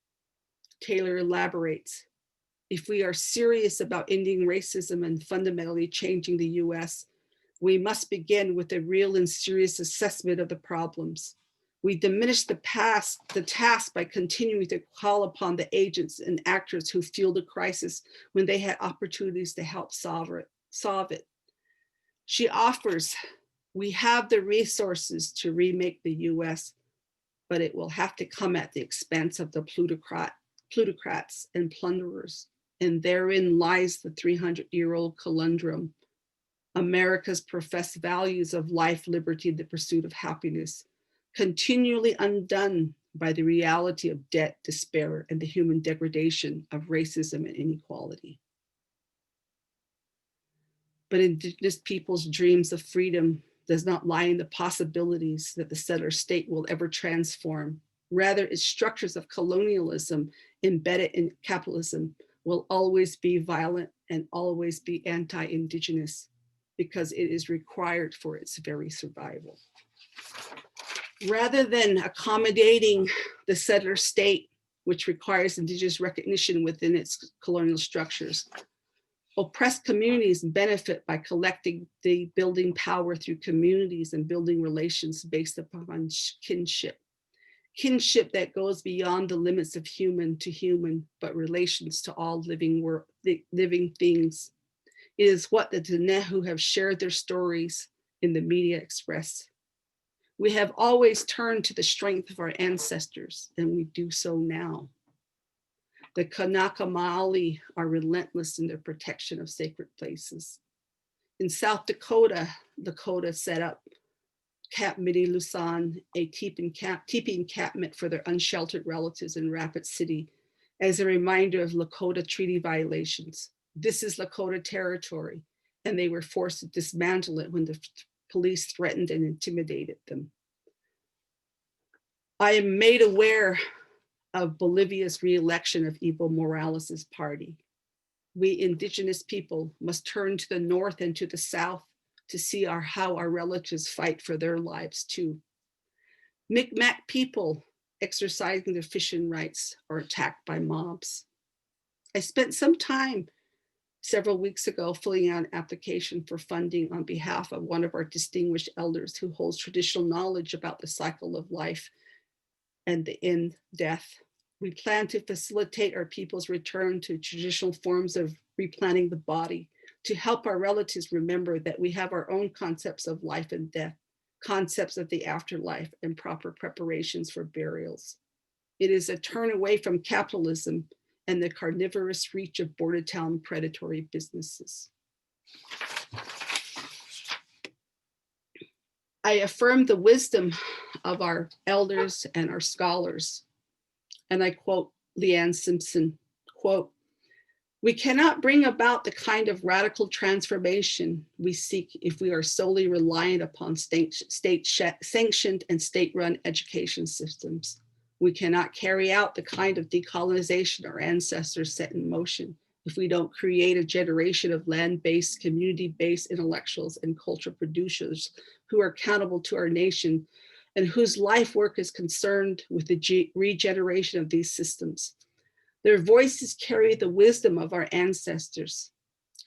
Speaker 3: Taylor elaborates, if we are serious about ending racism and fundamentally changing the US, we must begin with a real and serious assessment of the problems. We diminish the task by continuing to call upon the agents and actors who fueled the crisis when they had opportunities to help solve it. She offers, we have the resources to remake the US, but it will have to come at the expense of the plutocrats and plunderers. And therein lies the 300-year-old conundrum. America's professed values of life, liberty, and the pursuit of happiness, continually undone by the reality of debt, despair, and the human degradation of racism and inequality. But Indigenous people's dreams of freedom does not lie in the possibilities that the settler state will ever transform. Rather, its structures of colonialism embedded in capitalism will always be violent and always be anti-Indigenous, because it is required for its very survival. Rather than accommodating the settler state, which requires Indigenous recognition within its colonial structures, oppressed communities benefit by collecting the building power through communities and building relations based upon kinship. Kinship that goes beyond the limits of human to human, but relations to all living things. It is what the Diné who have shared their stories in the media express. We have always turned to the strength of our ancestors, and we do so now. The Kanaka Maoli are relentless in their protection of sacred places. In South Dakota, Lakota set up Camp Midi Lusan, a teepee encampment for their unsheltered relatives in Rapid City, as a reminder of Lakota treaty violations. This is Lakota territory, and they were forced to dismantle it when the police threatened and intimidated them. I am made aware of Bolivia's re-election of Evo Morales' party. We indigenous people must turn to the north and to the south to see how our relatives fight for their lives too. Mi'kmaq people exercising their fishing rights are attacked by mobs. I spent some time several weeks ago filling out an application for funding on behalf of one of our distinguished elders who holds traditional knowledge about the cycle of life and the end death. We plan to facilitate our people's return to traditional forms of replanting the body, to help our relatives remember that we have our own concepts of life and death, concepts of the afterlife, and proper preparations for burials. It is a turn away from capitalism and the carnivorous reach of border town predatory businesses. I affirm the wisdom of our elders and our scholars. And I quote Leanne Simpson, quote, "We cannot bring about the kind of radical transformation we seek if we are solely reliant upon state-sanctioned and state-run education systems. We cannot carry out the kind of decolonization our ancestors set in motion if we don't create a generation of land-based, community-based intellectuals and cultural producers who are accountable to our nation and whose life work is concerned with the regeneration of these systems. Their voices carry the wisdom of our ancestors.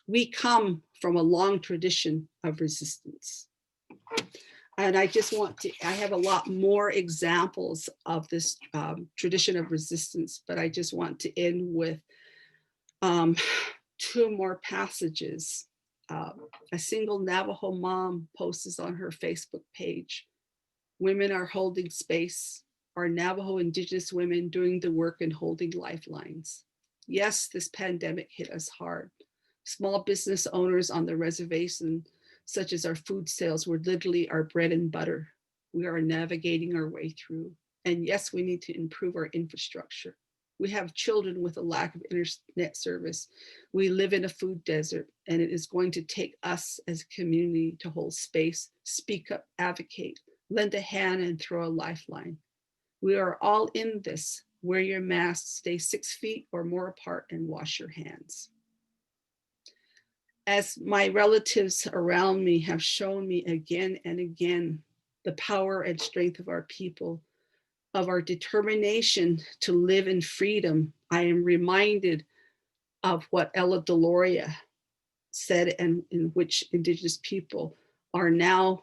Speaker 3: We come from a long tradition of resistance." And I just want to, I have a lot more examples of this tradition of resistance, but I just want to end with two more passages. A single Navajo mom posts on her Facebook page, "Women are holding space, are Navajo Indigenous women doing the work and holding lifelines. Yes, this pandemic hit us hard. Small business owners on the reservation, such as our food sales, were literally our bread and butter. We are navigating our way through. And yes, we need to improve our infrastructure. We have children with a lack of internet service. We live in a food desert, and it is going to take us as a community to hold space, speak up, advocate, lend a hand, and throw a lifeline. We are all in this. Wear your mask, stay 6 feet or more apart, and wash your hands." As my relatives around me have shown me again and again, the power and strength of our people, of our determination to live in freedom, I am reminded of what Ella Deloria said, and in which Indigenous people are now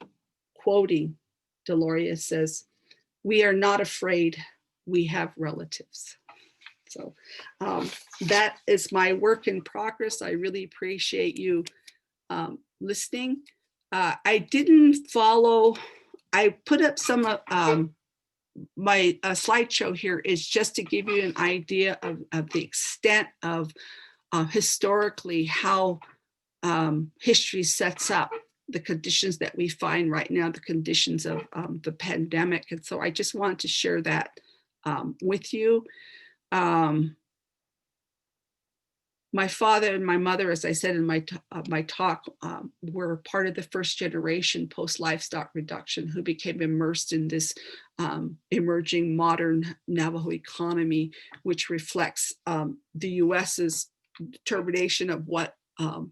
Speaker 3: quoting. Deloria says, "We are not afraid, we have relatives." So that is my work in progress. I really appreciate you listening. I didn't follow, I put up some of my slideshow here is just to give you an idea of the extent of historically how history sets up the conditions that we find right now, the conditions of the pandemic. And so I just wanted to share that with you. My father and my mother, as I said in my talk, were part of the first generation post-livestock reduction who became immersed in this emerging modern Navajo economy, which reflects the US's determination of what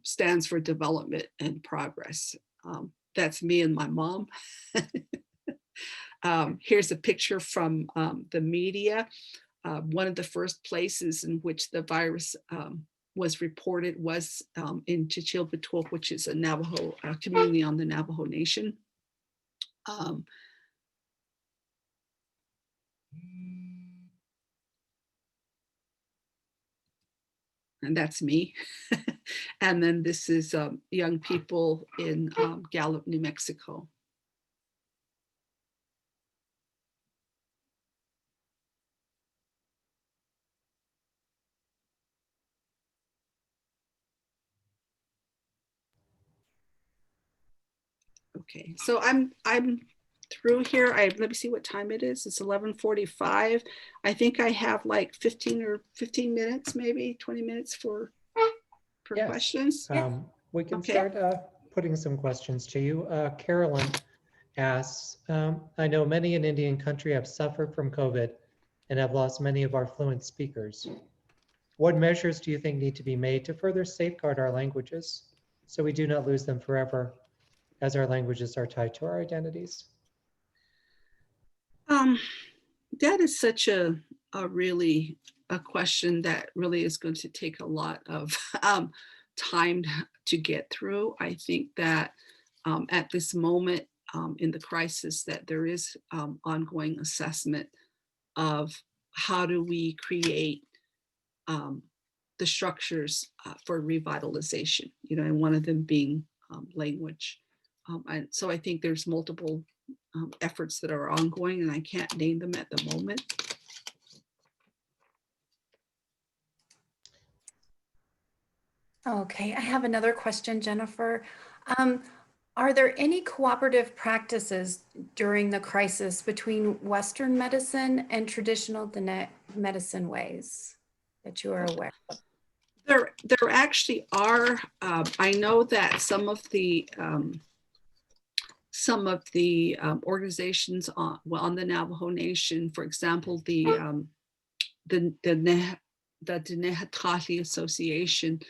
Speaker 3: stands for development and progress. That's me and my mom. Here's a picture from the media. One of the first places in which the virus was reported was in Chichilpatuac, which is a Navajo community on the Navajo Nation. And that's me. And then this is young people in Gallup, New Mexico. Okay, so I'm through here. Let me see what time it is. It's 11:45. I think I have like 15 minutes, maybe 20 minutes for
Speaker 2: Yes.
Speaker 3: questions.
Speaker 2: We can start putting some questions to you. Carolyn, asks, I know many in Indian country have suffered from COVID and have lost many of our fluent speakers. What measures do you think need to be made to further safeguard our languages so we do not lose them forever, as our languages are tied to our identities?
Speaker 3: That is such a really a question that really is going to take a lot of time to get through. I think that at this moment in the crisis that there is ongoing assessment of how do we create the structures for revitalization, and one of them being language. And so I think there's multiple efforts that are ongoing, and I can't name them at the moment.
Speaker 1: Okay, I have another question, Jennifer. Are there any cooperative practices during the crisis between Western medicine and traditional Diné medicine ways that you are aware of?
Speaker 3: There actually are. I know that some of the organizations on the Navajo Nation, for example, the Diné History Association,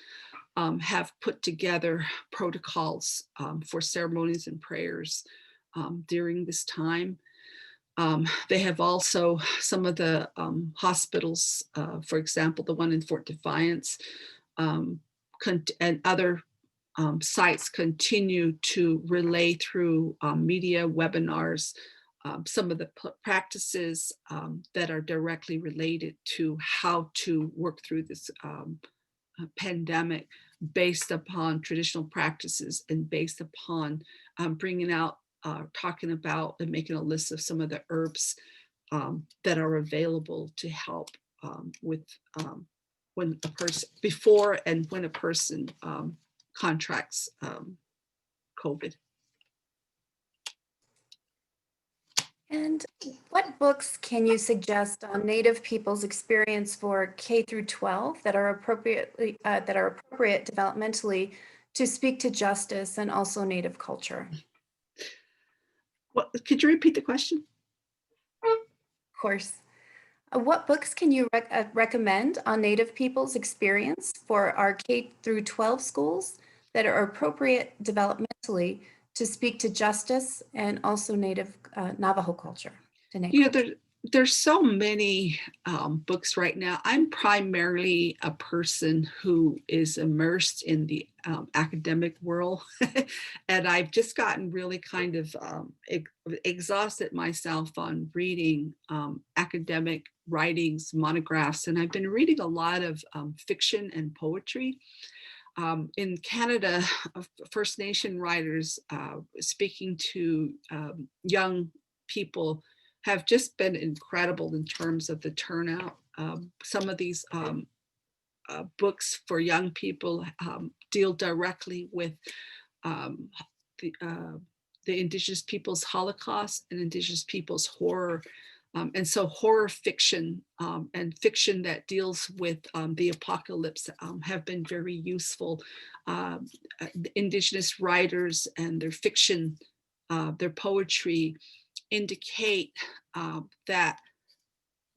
Speaker 3: have put together protocols for ceremonies and prayers during this time. They have also, some of the hospitals, for example, the one in Fort Defiance, and other sites continue to relay through media webinars some of the practices that are directly related to how to work through this pandemic, based upon traditional practices and based upon bringing out, talking about and making a list of some of the herbs that are available to help with when a person, before and when a person contracts COVID.
Speaker 1: And what books can you suggest on Native people's experience for K through 12 that are appropriate developmentally to speak to justice and also Native culture?
Speaker 3: What, could you repeat the question?
Speaker 1: Of course. What books can you recommend on Native people's experience for our K through 12 schools that are appropriate developmentally to speak to justice and also Native Navajo culture?
Speaker 3: There's so many books right now. I'm primarily a person who is immersed in the academic world, and I've just gotten really kind of exhausted myself on reading academic writings, monographs, and I've been reading a lot of fiction and poetry. In Canada, First Nation writers speaking to young people have just been incredible in terms of the turnout. Some of these books for young people deal directly with the Indigenous people's Holocaust and Indigenous people's horror. And so horror fiction and fiction that deals with the apocalypse have been very useful. Indigenous writers and their fiction, their poetry indicate that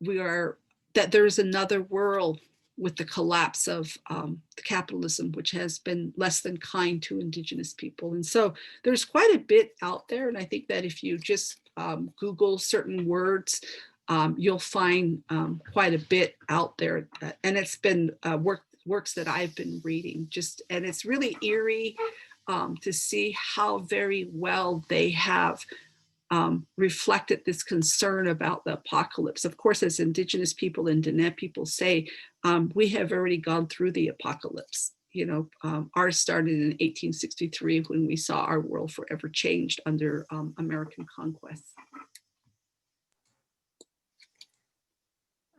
Speaker 3: there is another world with the collapse of the capitalism, which has been less than kind to Indigenous people. And so there's quite a bit out there. And I think that if you just Google certain words, you'll find quite a bit out there. And it's been works that I've been reading, and it's really eerie to see how very well they have reflected this concern about the apocalypse. Of course, as Indigenous people and Diné people say, we have already gone through the apocalypse. Ours started in 1863 when we saw our world forever changed under American conquest.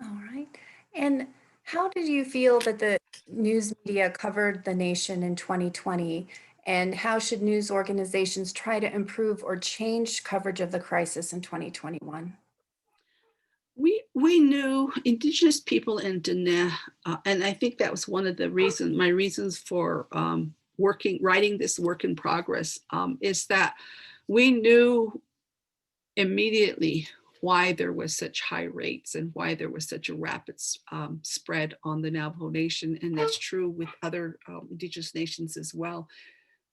Speaker 1: All right. And how did you feel that the news media covered the nation in 2020? And how should news organizations try to improve or change coverage of the crisis in 2021?
Speaker 3: We knew Indigenous people in Diné, and I think that was one of the my reasons for writing this work in progress, is that we knew immediately why there was such high rates and why there was such a rapid spread on the Navajo Nation. And that's true with other indigenous nations as well.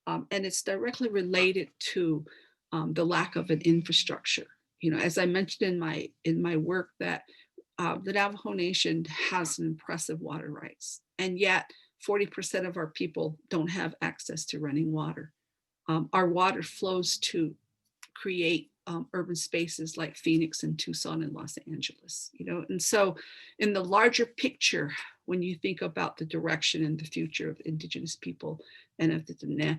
Speaker 3: And it's directly related to the lack of an infrastructure. You know, as I mentioned in my work, that the Navajo Nation has an impressive water rights, and yet 40% of our people don't have access to running water. Our water flows to create urban spaces like Phoenix and Tucson and Los Angeles, you know. And so in the larger picture, when you think about the direction and the future of indigenous people and of the Diné,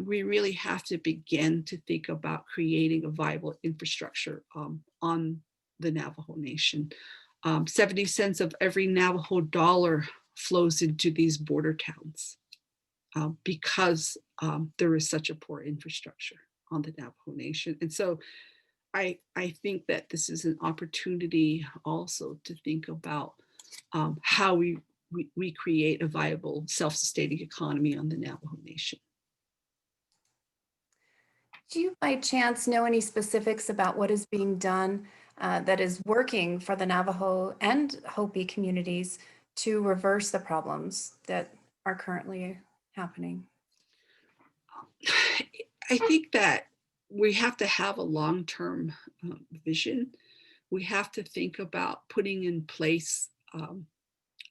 Speaker 3: we really have to begin to think about creating a viable infrastructure on the Navajo Nation. 70 cents of every Navajo dollar flows into these border towns because there is such a poor infrastructure on the Navajo Nation. And so I think that this is an opportunity also to think about how we create a viable self-sustaining economy on the Navajo Nation.
Speaker 1: Do you by chance know any specifics about what is being done that is working for the Navajo and Hopi communities to reverse the problems that are currently happening?
Speaker 3: I think that we have to have a long-term vision. We have to think about putting in place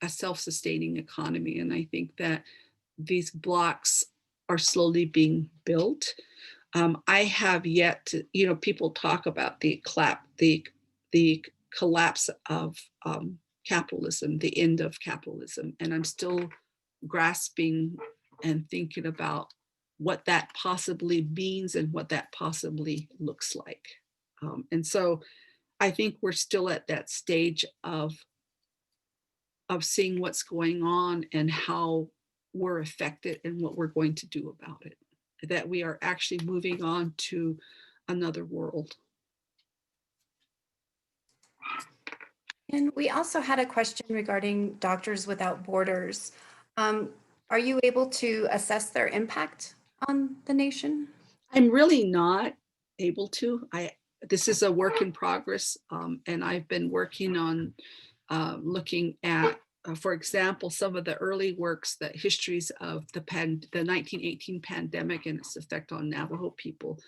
Speaker 3: a self-sustaining economy. And I think that these blocks are slowly being built. I have yet to, you know, people talk about the collapse of capitalism, the end of capitalism. And I'm still grasping and thinking about what that possibly means and what that possibly looks like. And so I think we're still at that stage of seeing what's going on and how we're affected and what we're going to do about it, that we are actually moving on to another world.
Speaker 1: And we also had a question regarding Doctors Without Borders. Are you able to assess their impact on the nation?
Speaker 3: I'm really not able to. This is a work in progress, and I've been working on looking at, for example, some of the early works, the histories of the 1918 pandemic and its effect on Navajo people,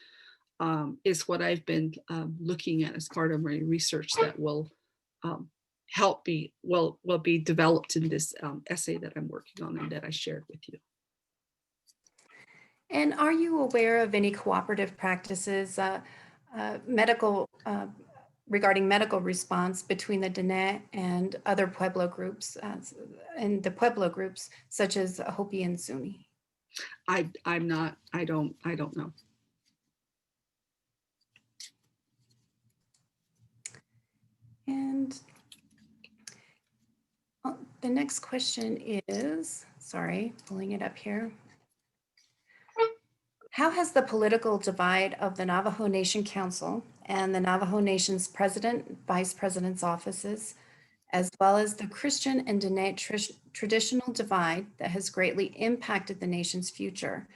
Speaker 3: is what I've been looking at as part of my research that will will be developed in this essay that I'm working on and that I shared with you.
Speaker 1: And are you aware of any cooperative practices, regarding medical response between the Diné and other Pueblo groups, and the Pueblo groups such as Hopi and Zuni?
Speaker 3: I don't know.
Speaker 1: And the next question is, sorry, pulling it up here. How has the political divide of the Navajo Nation Council and the Navajo Nation's president, vice president's offices, as well as the Christian and Diné traditional divide that has greatly impacted the nation's future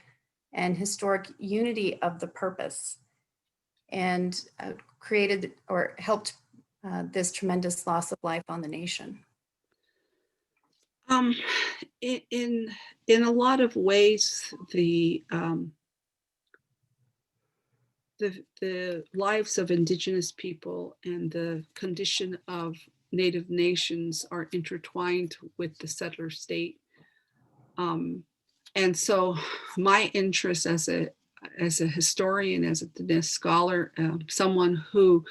Speaker 1: and historic unity of the purpose, and created or helped this tremendous loss of life on the nation?
Speaker 3: In a lot of ways, the lives of indigenous people and the condition of Native nations are intertwined with the settler state. And so my interest as a historian, as a Diné scholar, someone who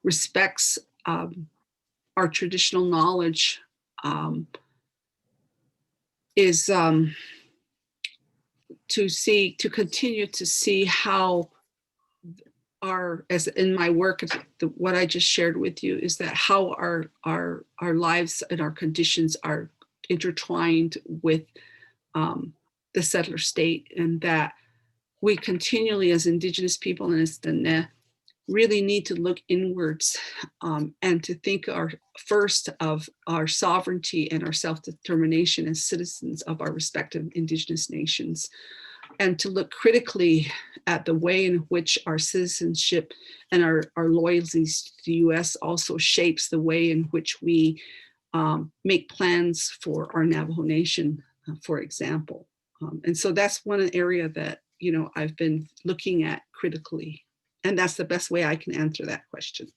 Speaker 3: respects our traditional knowledge, is to continue to see how as in my work, what I just shared with you is that how our lives and our conditions are intertwined with the settler state, and that we continually, as indigenous people and as Diné, really need to look inwards and to think first of our sovereignty and our self-determination as citizens of our respective indigenous nations. and to look critically at the way in which our citizenship and our loyalties to the US also shapes the way in which we make plans for our Navajo Nation, for example. And so that's one area that, you know, I've been looking at critically. And that's the best way I can answer that question.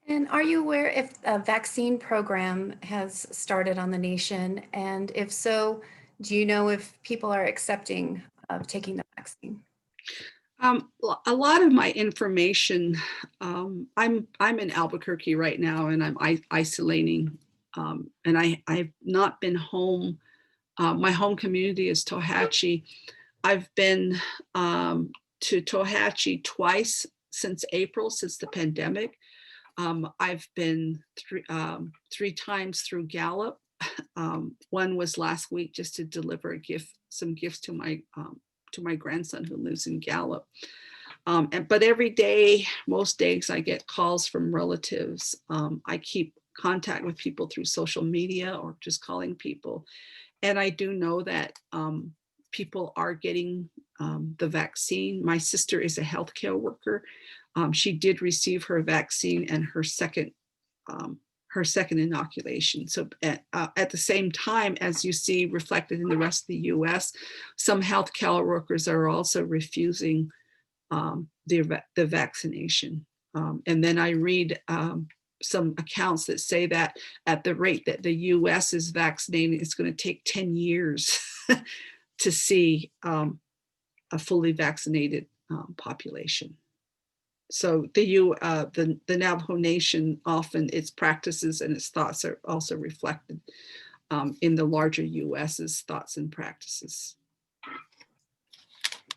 Speaker 1: And are you aware if a vaccine program has started on the nation? And if so, do you know if people are accepting of taking the vaccine?
Speaker 3: A lot of my information, I'm in Albuquerque right now, and I'm isolating, and I've not been home. My home community is Tohatchi. I've been to Tohatchi twice since April, since the pandemic. I've been three times through Gallup. One was last week just to deliver a gift, some gifts to my grandson who lives in Gallup. But every day, most days, I get calls from relatives. I keep contact with people through social media or just calling people. And I do know that people are getting the vaccine. My sister is a healthcare worker. She did receive her vaccine and her second inoculation. So at the same time, as you see reflected in the rest of the US, some healthcare workers are also refusing the vaccination. And then I read some accounts that say that at the rate that the US is vaccinating, it's going to take 10 years to see a fully vaccinated population. So the Navajo Nation, often its practices and its thoughts are also reflected in the larger US's thoughts and practices.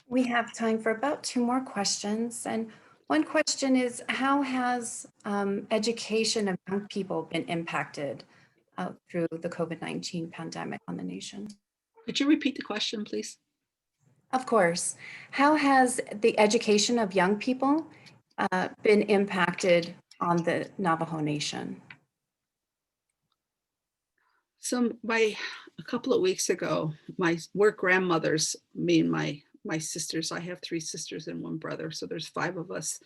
Speaker 1: We have time for about 2 more questions. And one question is, how has education of young people been impacted through the COVID-19 pandemic on the nation?
Speaker 3: Could you repeat the question, please?
Speaker 1: Of course. How has the education of young people been impacted on the Navajo Nation?
Speaker 3: So a couple of weeks ago, we're grandmothers, me and my sisters. I have 3 sisters and 1 brother, so there's 5 of us.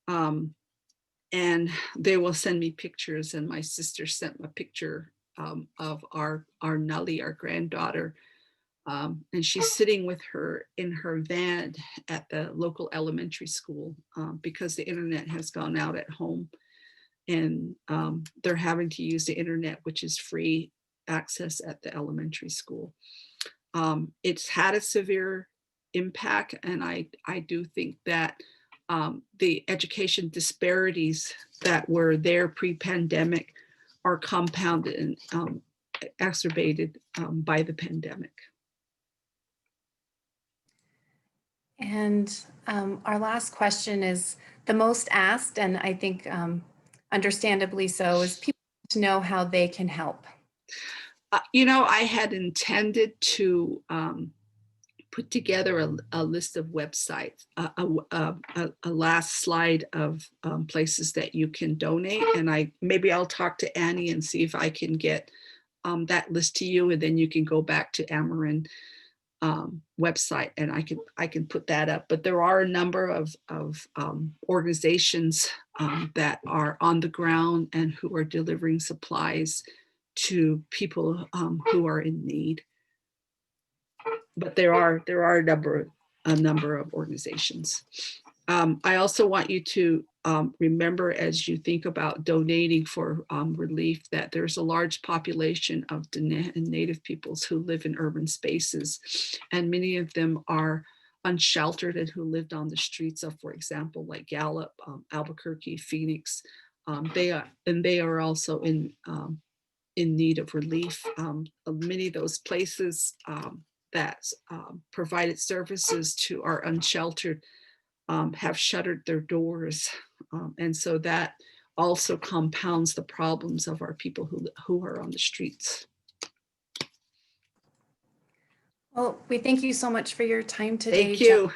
Speaker 3: And they will send me pictures, and my sister sent a picture of our Nully, our granddaughter. And she's sitting with her in her van at the local elementary school because the internet has gone out at home, and they're having to use the internet, which is free access at the elementary school. It's had a severe impact, and I do think that the education disparities that were there pre-pandemic are compounded and exacerbated by the pandemic.
Speaker 1: And our last question is the most asked, and I think understandably so, is people to know how they can help.
Speaker 3: You know, I had intended to put together a list of websites, a last slide of places that you can donate. And maybe I'll talk to Annie and see if I can get that list to you, and then you can go back to Amerind website and I can put that up. But there are a number of organizations that are on the ground and who are delivering supplies to people who are in need. But there are a number of organizations. I also want you to remember, as you think about donating for relief, that there's a large population of Diné and Native peoples who live in urban spaces, and many of them are unsheltered and who lived on the streets of, for example, like Gallup, Albuquerque, Phoenix. They are also in need of relief. Many of those places that provided services to our unsheltered have shuttered their doors. And so that also compounds the problems of our people who are on the streets.
Speaker 1: Well, we thank you so much for your time today.
Speaker 3: Thank you.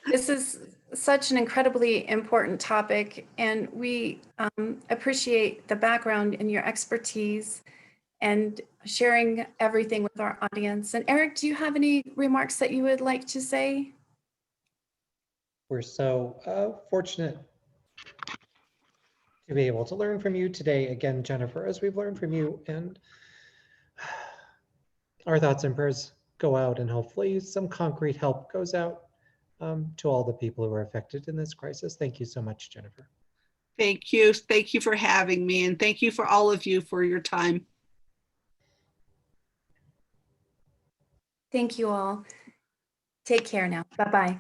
Speaker 1: This is such an incredibly important topic, and we appreciate the background and your expertise and sharing everything with our audience. And Eric, do you have any remarks that you would like to say?
Speaker 2: We're so fortunate to be able to learn from you today again, Jennifer, as we've learned from you, and our thoughts and prayers go out, and hopefully some concrete help goes out to all the people who are affected in this crisis. Thank you so much, Jennifer.
Speaker 3: Thank you. Thank you for having me, and thank you for all of you for your time.
Speaker 1: Thank you all. Take care now. Bye-bye.